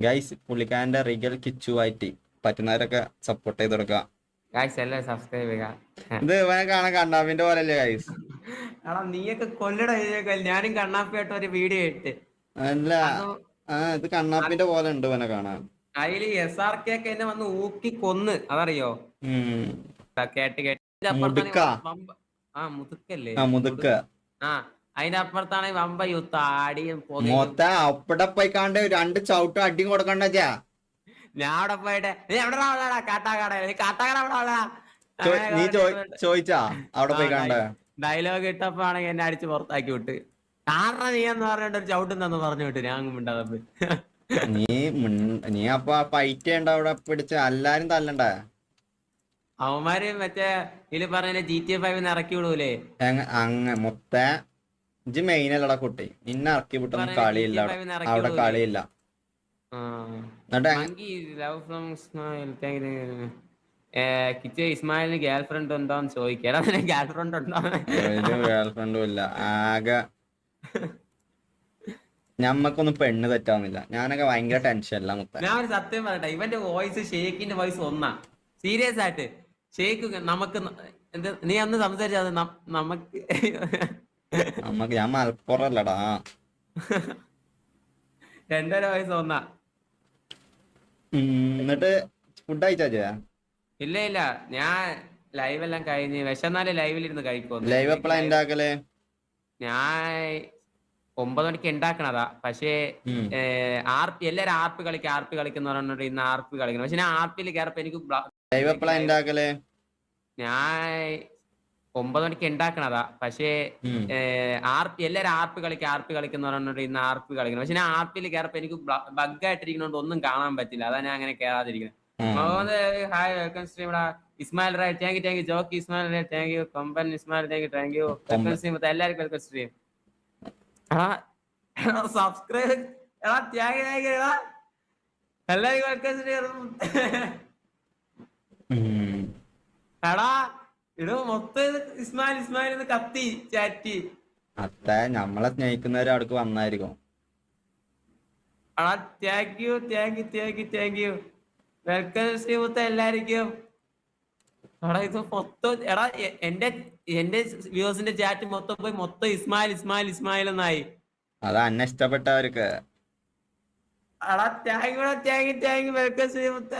Guys പുള്ളിക്കാരന്റെ റിഗൽ കിച്ചുവായിട്ട് പറ്റുന്നവരൊക്കെ support ചെയ്ത് കൊടുക്കുക. ഗൈസ് എല്ലാവരും സബ്സ്ക്രൈബ് ചെയ്യുക. ഇത് ഇവനെ കാണാൻ കണ്ണാപ്പിന്റെ പോലല്ലേ ഗൈസ്? എടാ നീയൊക്കെ കൊല്ലട ഞാനും കണ്ണാപ്പിയായിട്ട് ഒരു വീഡിയോ ഇട്ട് അല്ല, ഇത് കണ്ണാപ്പിന്റെ പോലെ ഉണ്ട് ഇവനെ കാണാൻ. അതില് SRK ഒക്കെ എന്നെ വന്ന് ഊക്കി കൊന്ന്, അതറിയോ? കേട്ട് കേട്ട് മുതുക്ക മുതുക്കല്ലേ? മുതുക്ക ആ അതിന്റെ അപ്പുറത്താണ് വമ്പ യുദ്ധ ആടിയും മൊത്തം അവിടെ പോയിക്കാണ്ട് 2 ചവിട്ടും അടിയും കൊടുക്കണ്ടാ. ഞാൻ അവിടെ പോയിട്ട് നീ എവിടെ കാട്ടാക്കട, കാട്ടാക്കട നീ ചോദിച്ചാ അവിടെ പോയിക്കാണ്ട് ഡയലോഗ് ഇട്ടപ്പോ ആണെങ്കിൽ എന്നെ അടിച്ച് പുറത്താക്കി വിട്ട്. കാരണം നീ എന്ന് പറഞ്ഞിട്ട് ഒരു ചവിട്ടും തന്നു പറഞ്ഞു വിട്ട്. ഞാൻ മിണ്ടാതെ നീ അപ്പൊ ഫൈറ്റ് ചെയ്യണ്ട അവിടെ പിടിച്ച് എല്ലാരും തല്ലണ്ടേ? അവന്മാര് മറ്റേ ഇതില് പറഞ്ഞ GTA 5 ഇറക്കി വിടൂലേ? മൊത്തം ഇജ്ജ് മെയിൻ അല്ലടാ കുട്ടി, നിന്നെ ഇറക്കി വിട്ടൊന്നും കളിയില്ല അവിടെ കളിയില്ല. ഇസ്മായിലിന് ഗേൾ ഫ്രണ്ട് ഉണ്ടോന്ന് ചോദിക്കാ. ഗേൾ ഫ്രണ്ട് ഉണ്ടോ? ഗേൾ ഫ്രണ്ടും ഇല്ല. ആകെ ഞമ്മക്കൊന്നും പെണ്ണ് തെറ്റാവുന്നില്ല. ഞാനൊക്കെ ഭയങ്കര ടെൻഷനില്ല മുത്ത. ഞാൻ ഒരു സത്യം പറയട്ടെ, ഇവന്റെ വോയിസ് ഷേക്കിന്റെ വോയിസ് ഒന്നാ. സീരിയസ് ആയിട്ട് ഷേക്ക് നമുക്ക് എന്ത് നീ അന്ന് സംസാരിച്ചത് നമുക്ക് ഞാൻ മലപ്പുറല്ലടാ. എന്റെ ഒരു വോയിസ് ഒന്നാ. എന്നിട്ട് ഫുഡ് അയച്ചാ? ഇല്ല ഇല്ല, ഞാൻ ലൈവ് എല്ലാം കഴിഞ്ഞ് വിശന്നാല് ലൈവിലിരുന്ന് കഴിക്കും. ലൈവ് എപ്പോഴാ ഉണ്ടാക്കല്? ഞാൻ 9 മണിക്ക് ഉണ്ടാക്കണതാ. പക്ഷേ എല്ലാരും ആർപ്പ് കളിക്കുന്ന പറഞ്ഞിട്ട് ഇന്ന് ആർപ്പ് കളിക്കണം. പക്ഷെ ഞാൻ ആർപ്പിൽ കയറപ്പോ എനിക്ക് ലൈവ് എപ്പോഴാ ഉണ്ടാക്കല്? ഞാൻ 9 മണിക്ക് ഉണ്ടാക്കണതാ. പക്ഷേ എല്ലാരും ആർപ്പ് കളിക്കുന്ന പറഞ്ഞിട്ട് ഇന്ന് ആർപ്പ് കളിക്കണം. പക്ഷെ ഞാൻ ആർപ്പിൽ കയറപ്പോ എനിക്ക് ബഗ്ഗായിട്ടിരിക്കുന്നോണ്ട് ഒന്നും കാണാൻ പറ്റില്ല. അതാ ഞാൻ അങ്ങനെ കയറാതിരിക്കുന്നത്. Muhammad hi, welcome stream. Ismail right, thank you jockey Ismail right, thank you കൊമ്പൻ Ismail, thank you welcome stream. എല്ലാവർക്കും വെൽക്കം സ്ട്രീം. സബ്സ്ക്രൈബ് എല്ലാവർക്കും വെൽക്കം സ്ട്രീം. എടാ ഇത് മൊത്തം ഇസ്മായിൽ കത്തി ചാറ്റി. അത്ത നമ്മളെ സ്നേഹിക്കുന്നവര് അവിടേക്ക് വന്നായിരിക്കും. താങ്ക് യു വെൽക്കം ശ്രീമുത്ത എല്ലാരിക്കും. എടാ ഇത് മൊത്തം എടാ എന്റെ വ്യൂസിന്റെ ചാറ്റ് മൊത്തം പോയി മൊത്തം ഇസ്മായിൽ എന്നായി. അതാ എന്നെ ഇഷ്ടപ്പെട്ടവർക്ക്. എടാ താങ്ക് യു വെൽക്കം ശ്രീമുത്ത.